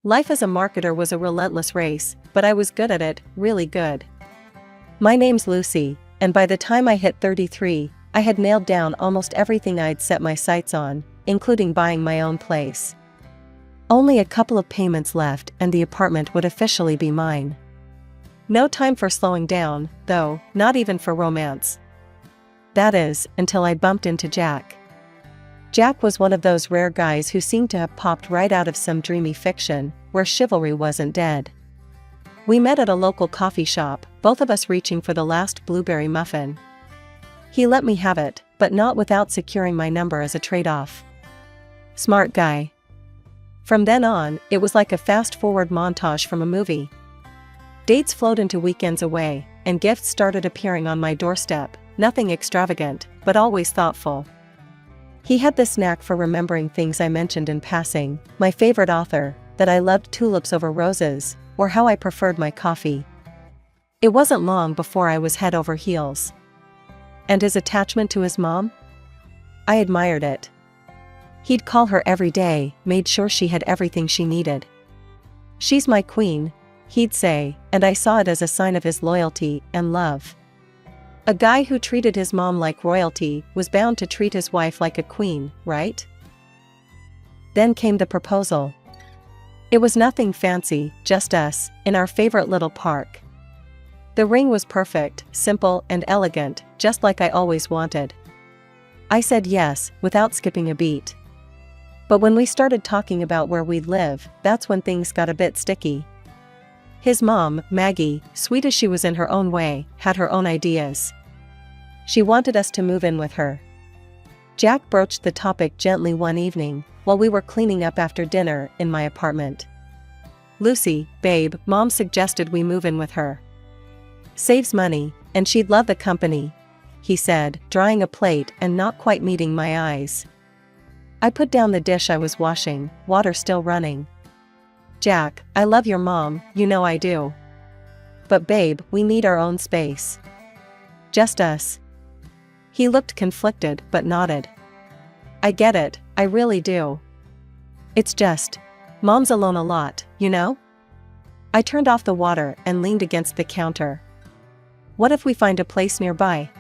Life as a marketer was a relentless race, but I was good at it, really good. My name's Lucy, and by the time I hit 33, I had nailed down almost everything I'd set my sights on, including buying my own place. Only a couple of payments left and the apartment would officially be mine. No time for slowing down, though, not even for romance. That is, until I bumped into Jack. Jack was one of those rare guys who seemed to have popped right out of some dreamy fiction, where chivalry wasn't dead. We met at a local coffee shop, both of us reaching for the last blueberry muffin. He let me have it, but not without securing my number as a trade-off. Smart guy. From then on, it was like a fast-forward montage from a movie. Dates flowed into weekends away, and gifts started appearing on my doorstep, nothing extravagant, but always thoughtful. He had this knack for remembering things I mentioned in passing, my favorite author, that I loved tulips over roses, or how I preferred my coffee. It wasn't long before I was head over heels. And his attachment to his mom? I admired it. He'd call her every day, made sure she had everything she needed. "She's my queen," he'd say, and I saw it as a sign of his loyalty and love. A guy who treated his mom like royalty was bound to treat his wife like a queen, right? Then came the proposal. It was nothing fancy, just us, in our favorite little park. The ring was perfect, simple and elegant, just like I always wanted. I said yes, without skipping a beat. But when we started talking about where we'd live, that's when things got a bit sticky. His mom, Maggie, sweet as she was in her own way, had her own ideas. She wanted us to move in with her. Jack broached the topic gently one evening, while we were cleaning up after dinner in my apartment. "Lucy, babe, Mom suggested we move in with her. Saves money, and she'd love the company," he said, drying a plate and not quite meeting my eyes. I put down the dish I was washing, water still running. "Jack, I love your mom, you know I do. But babe, we need our own space. Just us." He looked conflicted but nodded. "I get it, I really do. It's just, Mom's alone a lot, you know?" I turned off the water and leaned against the counter. "What if we find a place nearby?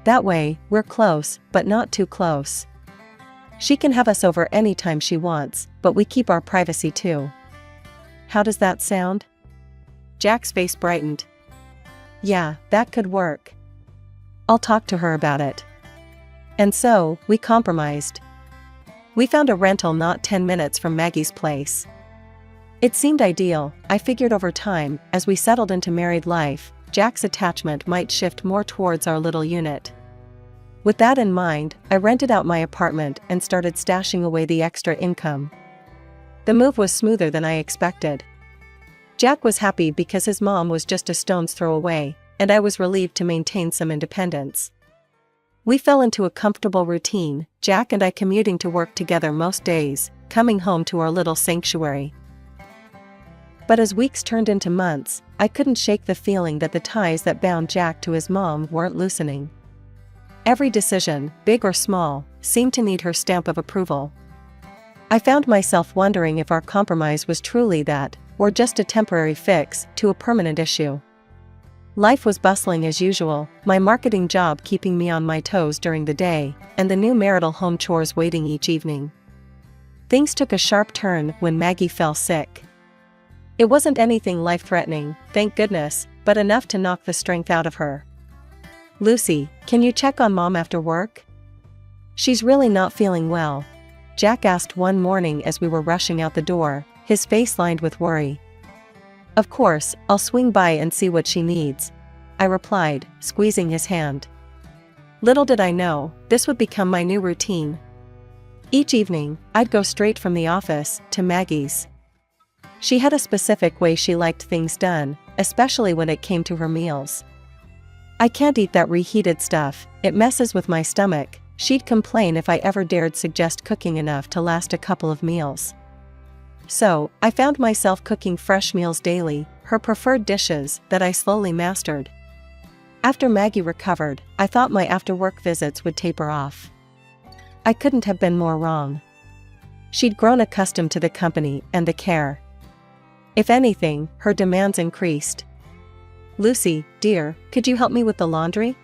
That way, we're close, but not too close. She can have us over anytime she wants, but we keep our privacy too. How does that sound?" Jack's face brightened. "Yeah, that could work. I'll talk to her about it." And so, we compromised. We found a rental not 10 minutes from Maggie's place. It seemed ideal. I figured over time, as we settled into married life, Jack's attachment might shift more towards our little unit. With that in mind, I rented out my apartment and started stashing away the extra income. The move was smoother than I expected. Jack was happy because his mom was just a stone's throw away, and I was relieved to maintain some independence. We fell into a comfortable routine, Jack and I commuting to work together most days, coming home to our little sanctuary. But as weeks turned into months, I couldn't shake the feeling that the ties that bound Jack to his mom weren't loosening. Every decision, big or small, seemed to need her stamp of approval. I found myself wondering if our compromise was truly that, or just a temporary fix to a permanent issue. Life was bustling as usual, my marketing job keeping me on my toes during the day, and the new marital home chores waiting each evening. Things took a sharp turn when Maggie fell sick. It wasn't anything life-threatening, thank goodness, but enough to knock the strength out of her. "Lucy, can you check on Mom after work? She's really not feeling well," Jack asked one morning as we were rushing out the door, his face lined with worry. "Of course, I'll swing by and see what she needs," I replied, squeezing his hand. Little did I know, this would become my new routine. Each evening, I'd go straight from the office to Maggie's. She had a specific way she liked things done, especially when it came to her meals. "I can't eat that reheated stuff, it messes with my stomach," she'd complain if I ever dared suggest cooking enough to last a couple of meals. So, I found myself cooking fresh meals daily, her preferred dishes that I slowly mastered. After Maggie recovered, I thought my after-work visits would taper off. I couldn't have been more wrong. She'd grown accustomed to the company and the care. If anything, her demands increased. "Lucy, dear, could you help me with the laundry?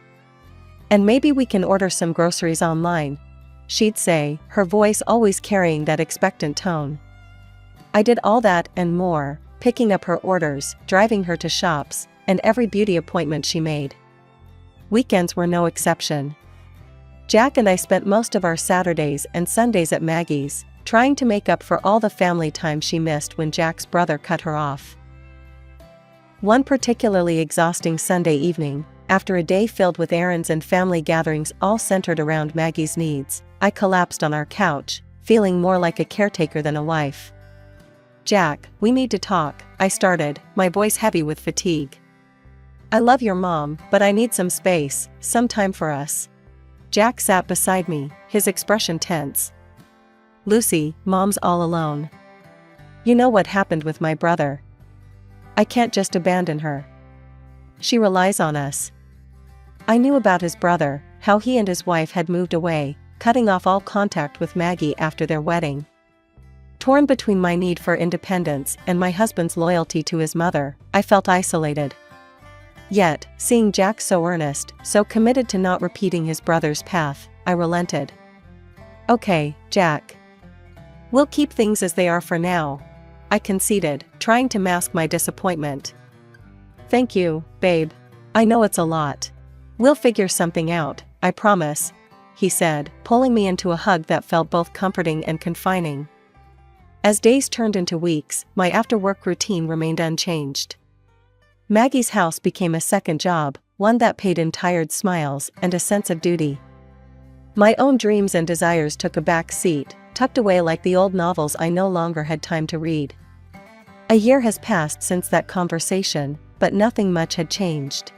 And maybe we can order some groceries online," she'd say, her voice always carrying that expectant tone. I did all that and more, picking up her orders, driving her to shops, and every beauty appointment she made. Weekends were no exception. Jack and I spent most of our Saturdays and Sundays at Maggie's, trying to make up for all the family time she missed when Jack's brother cut her off. One particularly exhausting Sunday evening, after a day filled with errands and family gatherings all centered around Maggie's needs, I collapsed on our couch, feeling more like a caretaker than a wife. "Jack, we need to talk," I started, my voice heavy with fatigue. "I love your mom, but I need some space, some time for us." Jack sat beside me, his expression tense. "Lucy, Mom's all alone. You know what happened with my brother. I can't just abandon her. She relies on us." I knew about his brother, how he and his wife had moved away, cutting off all contact with Maggie after their wedding. Torn between my need for independence and my husband's loyalty to his mother, I felt isolated. Yet, seeing Jack so earnest, so committed to not repeating his brother's path, I relented. "Okay, Jack. We'll keep things as they are for now," I conceded, trying to mask my disappointment. "Thank you, babe. I know it's a lot. We'll figure something out, I promise," he said, pulling me into a hug that felt both comforting and confining. As days turned into weeks, my after-work routine remained unchanged. Maggie's house became a second job, one that paid in tired smiles and a sense of duty. My own dreams and desires took a back seat, tucked away like the old novels I no longer had time to read. A year has passed since that conversation, but nothing much had changed.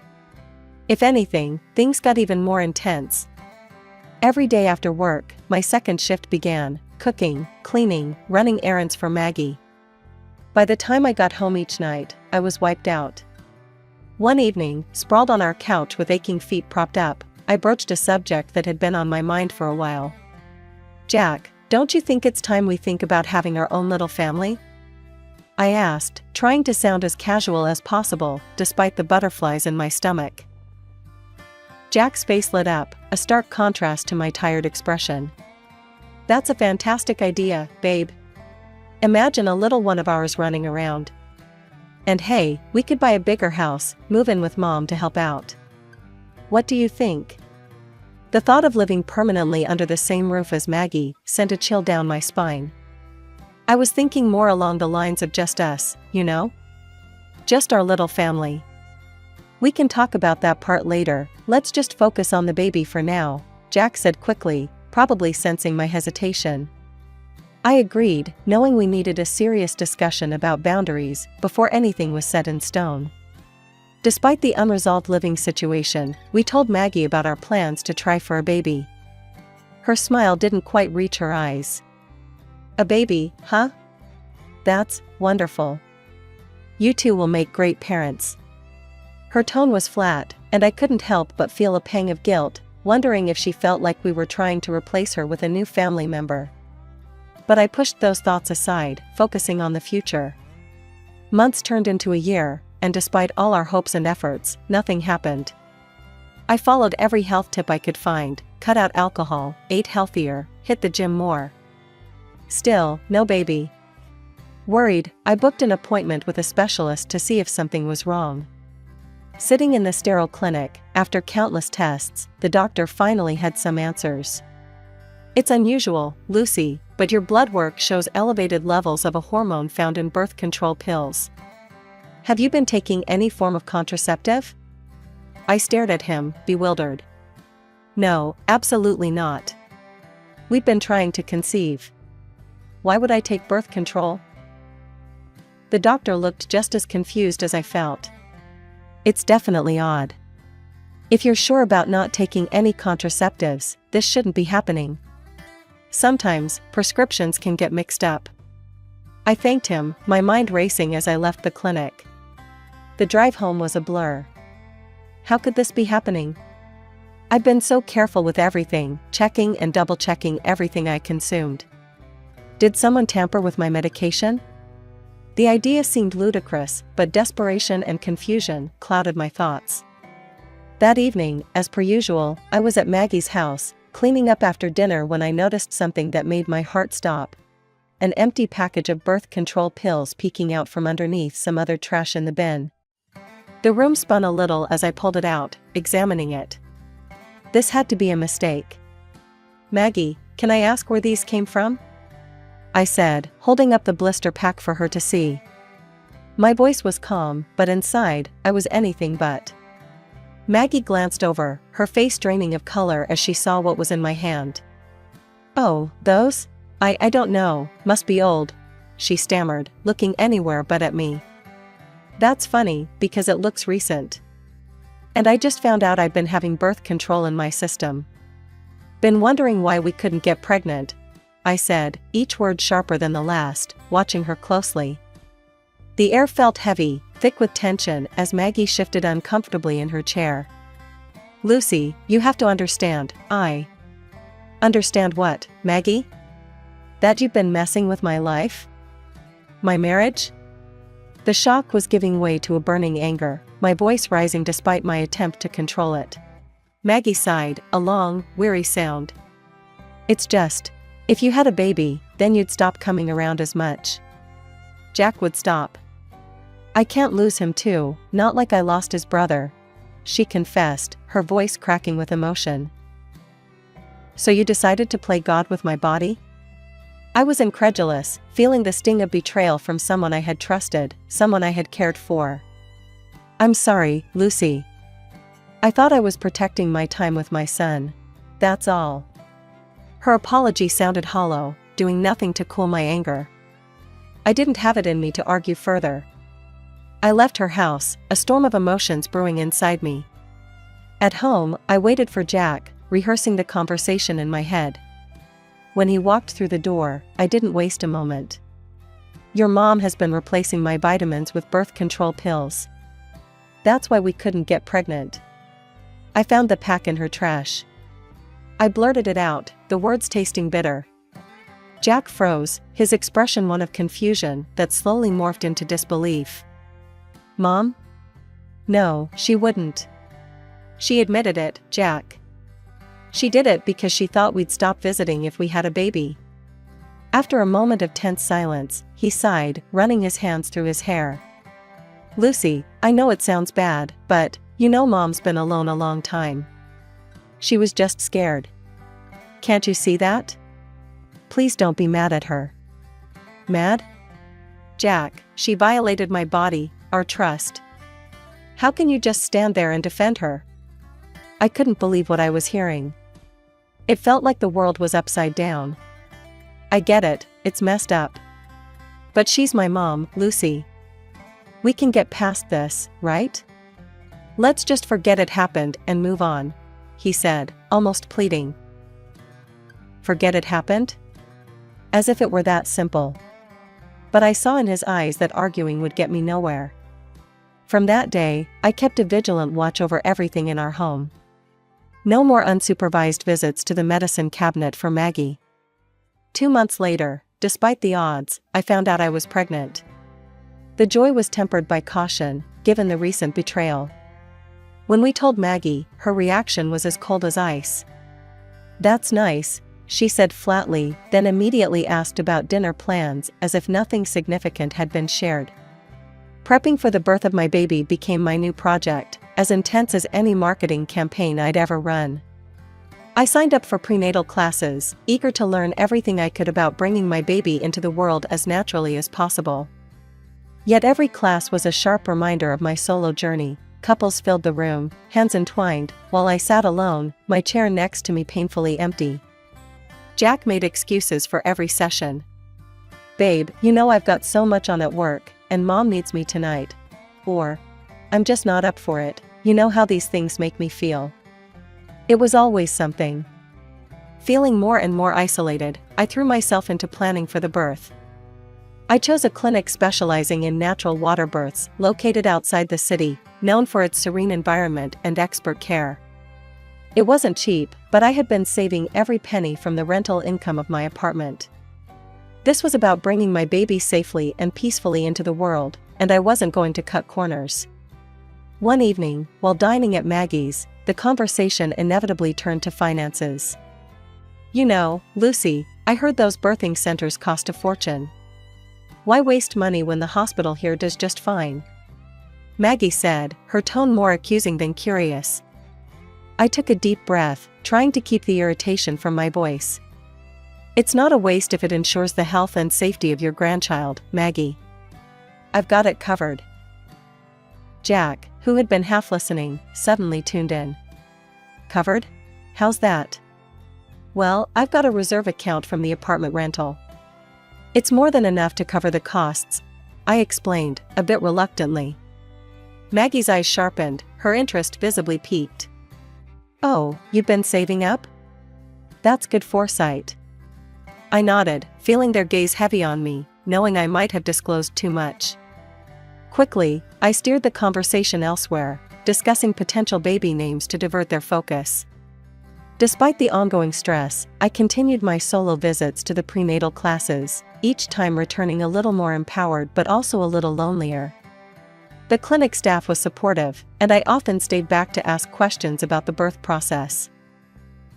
If anything, things got even more intense. Every day after work, my second shift began, cooking, cleaning, running errands for Maggie. By the time I got home each night, I was wiped out. One evening, sprawled on our couch with aching feet propped up, I broached a subject that had been on my mind for a while. "Jack, don't you think it's time we think about having our own little family?" I asked, trying to sound as casual as possible, despite the butterflies in my stomach. Jack's face lit up, a stark contrast to my tired expression. "That's a fantastic idea, babe. Imagine a little one of ours running around. And hey, we could buy a bigger house, move in with Mom to help out. What do you think?" The thought of living permanently under the same roof as Maggie sent a chill down my spine. I was thinking more along the lines of just us, you know? Just our little family. "We can talk about that part later, let's just focus on the baby for now," Jack said quickly, probably sensing my hesitation. I agreed, knowing we needed a serious discussion about boundaries before anything was set in stone. Despite the unresolved living situation, we told Maggie about our plans to try for a baby. Her smile didn't quite reach her eyes. "A baby, huh? That's wonderful. You two will make great parents." Her tone was flat, and I couldn't help but feel a pang of guilt, wondering if she felt like we were trying to replace her with a new family member. But I pushed those thoughts aside, focusing on the future. Months turned into a year, and despite all our hopes and efforts, nothing happened. I followed every health tip I could find, cut out alcohol, ate healthier, hit the gym more. Still, no baby. Worried, I booked an appointment with a specialist to see if something was wrong. Sitting in the sterile clinic, after countless tests, the doctor finally had some answers. "It's unusual, Lucy, but your blood work shows elevated levels of a hormone found in birth control pills. Have you been taking any form of contraceptive?" I stared at him, bewildered. "No, absolutely not. We've been trying to conceive. Why would I take birth control?" The doctor looked just as confused as I felt. "It's definitely odd. If you're sure about not taking any contraceptives, this shouldn't be happening. Sometimes, prescriptions can get mixed up." I thanked him, my mind racing as I left the clinic. The drive home was a blur. How could this be happening? I'd been so careful with everything, checking and double-checking everything I consumed. Did someone tamper with my medication? The idea seemed ludicrous, but desperation and confusion clouded my thoughts. That evening, as per usual, I was at Maggie's house, cleaning up after dinner when I noticed something that made my heart stop. An empty package of birth control pills peeking out from underneath some other trash in the bin. The room spun a little as I pulled it out, examining it. This had to be a mistake. "Maggie, can I ask where these came from?" I said, holding up the blister pack for her to see. My voice was calm, but inside, I was anything but. Maggie glanced over, her face draining of color as she saw what was in my hand. "Oh, those? I don't know, must be old," she stammered, looking anywhere but at me. "That's funny, because it looks recent. And I just found out I'd been having birth control in my system. Been wondering why we couldn't get pregnant," I said, each word sharper than the last, watching her closely. The air felt heavy, thick with tension as Maggie shifted uncomfortably in her chair. "Lucy, you have to understand, Understand what, Maggie? That you've been messing with my life? My marriage?" The shock was giving way to a burning anger, my voice rising despite my attempt to control it. Maggie sighed, a long, weary sound. "It's just, if you had a baby, then you'd stop coming around as much. Jack would stop. I can't lose him too, not like I lost his brother," she confessed, her voice cracking with emotion. "So you decided to play God with my body?" I was incredulous, feeling the sting of betrayal from someone I had trusted, someone I had cared for. "I'm sorry, Lucy. I thought I was protecting my time with my son. That's all." Her apology sounded hollow, doing nothing to cool my anger. I didn't have it in me to argue further. I left her house, a storm of emotions brewing inside me. At home, I waited for Jack, rehearsing the conversation in my head. When he walked through the door, I didn't waste a moment. "Your mom has been replacing my vitamins with birth control pills. That's why we couldn't get pregnant. I found the pack in her trash." I blurted it out, the words tasting bitter. Jack froze, his expression one of confusion that slowly morphed into disbelief. "Mom? No, she wouldn't." She admitted it, Jack. "She did it because she thought we'd stop visiting if we had a baby." After a moment of tense silence, he sighed, running his hands through his hair. "Lucy, I know it sounds bad, but, you know Mom's been alone a long time. She was just scared. Can't you see that? Please don't be mad at her." "Mad? Jack, she violated my body, our trust. How can you just stand there and defend her?" I couldn't believe what I was hearing. It felt like the world was upside down. "I get it, it's messed up. But she's my mom, Lucy. We can get past this, right? Let's just forget it happened and move on," he said, almost pleading. Forget it happened? As if it were that simple. But I saw in his eyes that arguing would get me nowhere. From that day, I kept a vigilant watch over everything in our home. No more unsupervised visits to the medicine cabinet for Maggie. 2 months later, despite the odds, I found out I was pregnant. The joy was tempered by caution, given the recent betrayal. When we told Maggie, her reaction was as cold as ice. "That's nice," she said flatly, then immediately asked about dinner plans as if nothing significant had been shared. Prepping for the birth of my baby became my new project, as intense as any marketing campaign I'd ever run. I signed up for prenatal classes, eager to learn everything I could about bringing my baby into the world as naturally as possible. Yet every class was a sharp reminder of my solo journey. Couples filled the room, hands entwined, while I sat alone, my chair next to me painfully empty. Jack made excuses for every session. "Babe, you know I've got so much on at work, and Mom needs me tonight." Or, "I'm just not up for it, you know how these things make me feel." It was always something. Feeling more and more isolated, I threw myself into planning for the birth. I chose a clinic specializing in natural water births, located outside the city, known for its serene environment and expert care. It wasn't cheap, but I had been saving every penny from the rental income of my apartment. This was about bringing my baby safely and peacefully into the world, and I wasn't going to cut corners. One evening, while dining at Maggie's, the conversation inevitably turned to finances. "You know, Lucy, I heard those birthing centers cost a fortune. Why waste money when the hospital here does just fine?" Maggie said, her tone more accusing than curious. I took a deep breath, trying to keep the irritation from my voice. "It's not a waste if it ensures the health and safety of your grandchild, Maggie. I've got it covered." Jack, who had been half listening, suddenly tuned in. "Covered? How's that?" "Well, I've got a reserve account from the apartment rental. It's more than enough to cover the costs," I explained, a bit reluctantly. Maggie's eyes sharpened, her interest visibly piqued. "Oh, you've been saving up? That's good foresight." I nodded, feeling their gaze heavy on me, knowing I might have disclosed too much. Quickly, I steered the conversation elsewhere, discussing potential baby names to divert their focus. Despite the ongoing stress, I continued my solo visits to the prenatal classes, each time returning a little more empowered but also a little lonelier. The clinic staff was supportive, and I often stayed back to ask questions about the birth process.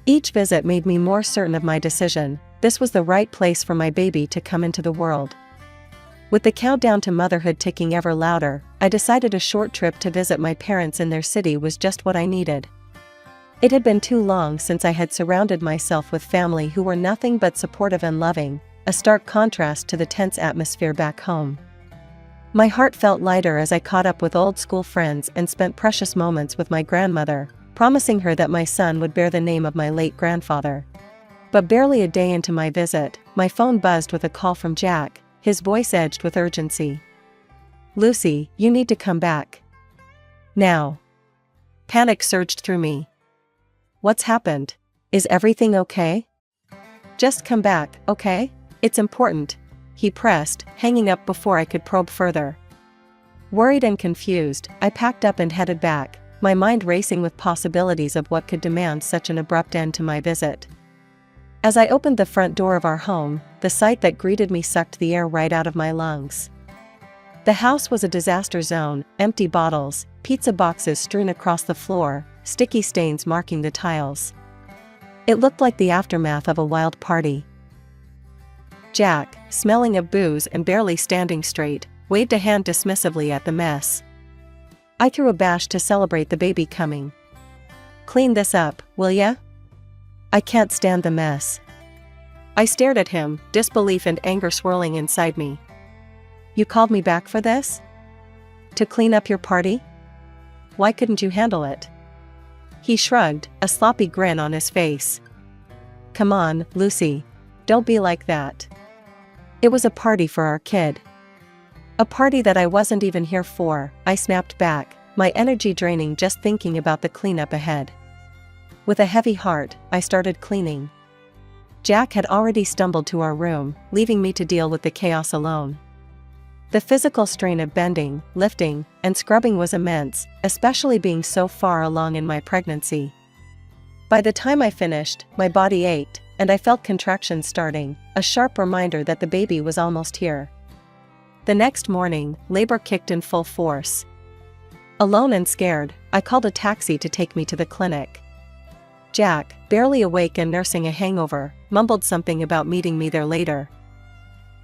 Each visit made me more certain of my decision: this was the right place for my baby to come into the world. With the countdown to motherhood ticking ever louder, I decided a short trip to visit my parents in their city was just what I needed. It had been too long since I had surrounded myself with family who were nothing but supportive and loving, a stark contrast to the tense atmosphere back home. My heart felt lighter as I caught up with old school friends and spent precious moments with my grandmother, promising her that my son would bear the name of my late grandfather. But barely a day into my visit, my phone buzzed with a call from Jack, his voice edged with urgency. "Lucy, you need to come back. Now." Panic surged through me. "What's happened? Is everything okay?" "Just come back, okay? It's important," he pressed, hanging up before I could probe further. Worried and confused, I packed up and headed back, my mind racing with possibilities of what could demand such an abrupt end to my visit. As I opened the front door of our home, the sight that greeted me sucked the air right out of my lungs. The house was a disaster zone, empty bottles, pizza boxes strewn across the floor, sticky stains marking the tiles. It looked like the aftermath of a wild party. Jack, smelling of booze and barely standing straight, waved a hand dismissively at the mess. I threw a bash to celebrate the baby coming. "Clean this up, will ya? I can't stand the mess." I stared at him, disbelief and anger swirling inside me. "You called me back for this? To clean up your party? Why couldn't you handle it?" He shrugged, a sloppy grin on his face. "Come on, Lucy. Don't be like that. It was a party for our kid." "A party that I wasn't even here for," I snapped back, my energy draining just thinking about the cleanup ahead. With a heavy heart, I started cleaning. Jack had already stumbled to our room, leaving me to deal with the chaos alone. The physical strain of bending, lifting, and scrubbing was immense, especially being so far along in my pregnancy. By the time I finished, my body ached, and I felt contractions starting, a sharp reminder that the baby was almost here. The next morning, labor kicked in full force. Alone and scared, I called a taxi to take me to the clinic. Jack, barely awake and nursing a hangover, mumbled something about meeting me there later.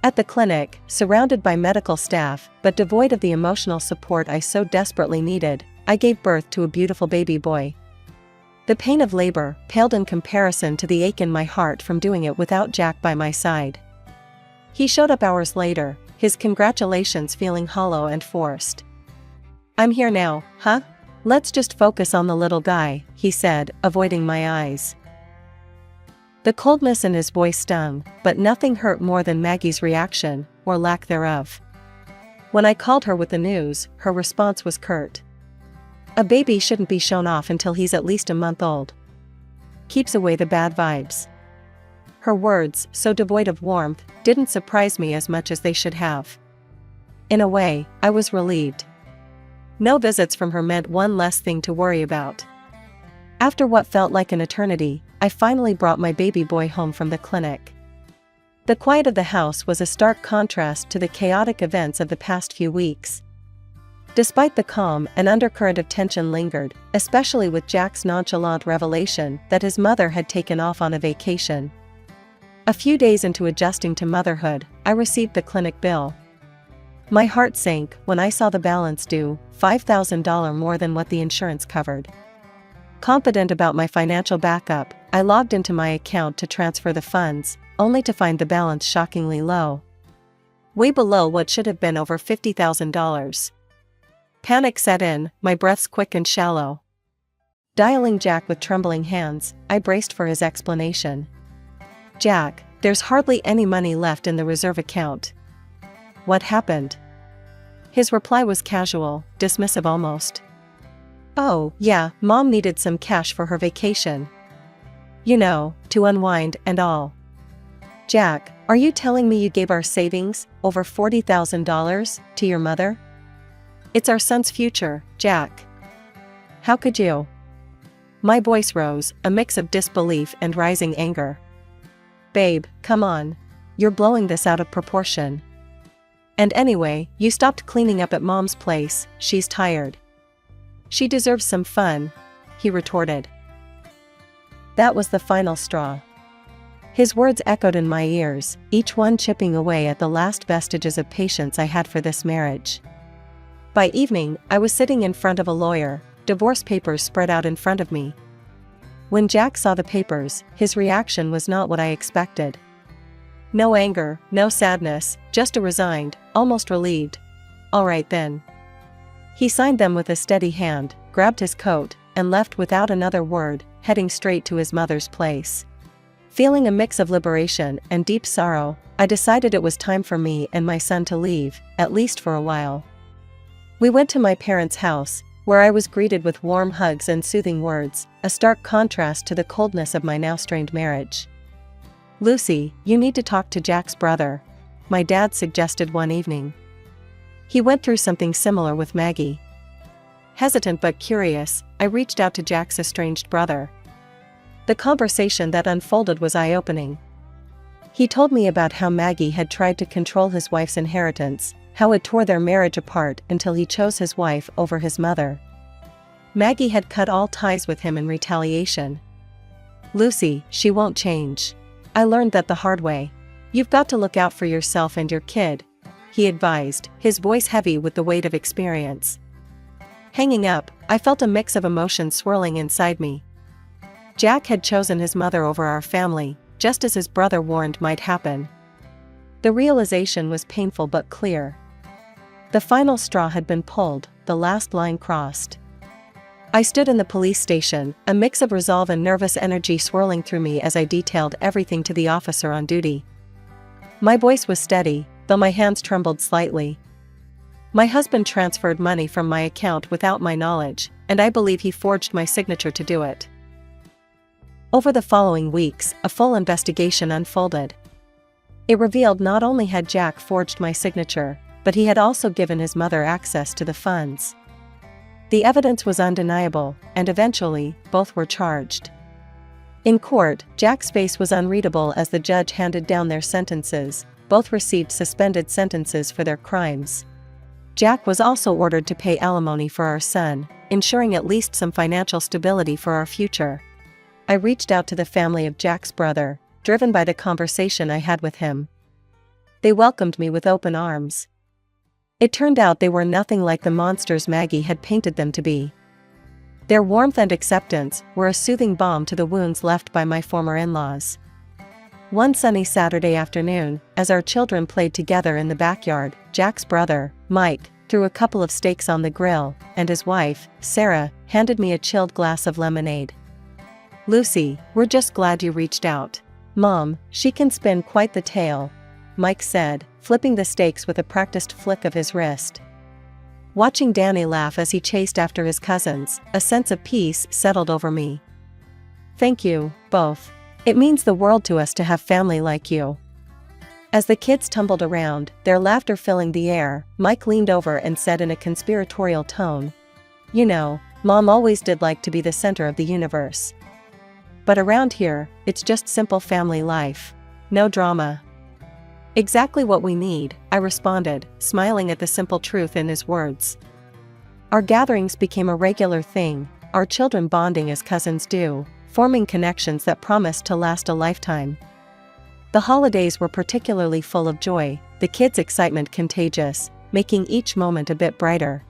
At the clinic, surrounded by medical staff, but devoid of the emotional support I so desperately needed, I gave birth to a beautiful baby boy. The pain of labor paled in comparison to the ache in my heart from doing it without Jack by my side. He showed up hours later, his congratulations feeling hollow and forced. "I'm here now, huh? Let's just focus on the little guy," he said, avoiding my eyes. The coldness in his voice stung, but nothing hurt more than Maggie's reaction, or lack thereof. When I called her with the news, her response was curt. "A baby shouldn't be shown off until he's at least a month old. Keeps away the bad vibes." Her words, so devoid of warmth, didn't surprise me as much as they should have. In a way, I was relieved. No visits from her meant one less thing to worry about. After what felt like an eternity, I finally brought my baby boy home from the clinic. The quiet of the house was a stark contrast to the chaotic events of the past few weeks. Despite the calm, an undercurrent of tension lingered, especially with Jack's nonchalant revelation that his mother had taken off on a vacation. A few days into adjusting to motherhood, I received the clinic bill. My heart sank when I saw the balance due, $5,000 more than what the insurance covered. Confident about my financial backup, I logged into my account to transfer the funds, only to find the balance shockingly low. Way below what should have been over $50,000. Panic set in, my breaths quick and shallow. Dialing Jack with trembling hands, I braced for his explanation. "Jack, there's hardly any money left in the reserve account." "What happened?" His reply was casual, dismissive almost. "Oh, yeah, Mom needed some cash for her vacation. You know, to unwind and all." "Jack, are you telling me you gave our savings, over $40,000, to your mother?" "It's our son's future, Jack." "How could you?" My voice rose, a mix of disbelief and rising anger. "Babe, come on. You're blowing this out of proportion. And anyway, you stopped cleaning up at Mom's place, she's tired." "She deserves some fun," he retorted. That was the final straw. His words echoed in my ears, each one chipping away at the last vestiges of patience I had for this marriage. By evening, I was sitting in front of a lawyer, divorce papers spread out in front of me. When Jack saw the papers, his reaction was not what I expected. No anger, no sadness, just a resigned, almost relieved, "All right then." He signed them with a steady hand, grabbed his coat, and left without another word, heading straight to his mother's place. Feeling a mix of liberation and deep sorrow, I decided it was time for me and my son to leave, at least for a while. We went to my parents' house, where I was greeted with warm hugs and soothing words, a stark contrast to the coldness of my now strained marriage. "Lucy, you need to talk to Jack's brother," my dad suggested one evening. He went through something similar with Maggie. Hesitant but curious, I reached out to Jack's estranged brother. The conversation that unfolded was eye-opening. He told me about how Maggie had tried to control his wife's inheritance, how it tore their marriage apart until he chose his wife over his mother. Maggie had cut all ties with him in retaliation. "Lucy, she won't change. I learned that the hard way. You've got to look out for yourself and your kid," he advised, his voice heavy with the weight of experience. Hanging up, I felt a mix of emotions swirling inside me. Jack had chosen his mother over our family, just as his brother warned might happen. The realization was painful but clear. The final straw had been pulled, the last line crossed. I stood in the police station, a mix of resolve and nervous energy swirling through me as I detailed everything to the officer on duty. My voice was steady, though my hands trembled slightly. My husband transferred money from my account without my knowledge, and I believe he forged my signature to do it. Over the following weeks, a full investigation unfolded. It revealed not only had Jack forged my signature, but he had also given his mother access to the funds. The evidence was undeniable, and eventually, both were charged. In court, Jack's face was unreadable as the judge handed down their sentences. Both received suspended sentences for their crimes. Jack was also ordered to pay alimony for our son, ensuring at least some financial stability for our future. I reached out to the family of Jack's brother, driven by the conversation I had with him. They welcomed me with open arms. It turned out they were nothing like the monsters Maggie had painted them to be. Their warmth and acceptance were a soothing balm to the wounds left by my former in-laws. One sunny Saturday afternoon, as our children played together in the backyard, Jack's brother, Mike, threw a couple of steaks on the grill, and his wife, Sarah, handed me a chilled glass of lemonade. "Lucy, we're just glad you reached out. Mom, she can spin quite the tale," Mike said, flipping the steaks with a practiced flick of his wrist. Watching Danny laugh as he chased after his cousins, a sense of peace settled over me. "Thank you, both. It means the world to us to have family like you." As the kids tumbled around, their laughter filling the air, Mike leaned over and said in a conspiratorial tone, "You know, Mom always did like to be the center of the universe. But around here, it's just simple family life. No drama." Exactly what we need, I responded, smiling at the simple truth in his words. Our gatherings became a regular thing, our children bonding as cousins do, forming connections that promised to last a lifetime. The holidays were particularly full of joy, the kids' excitement contagious, making each moment a bit brighter.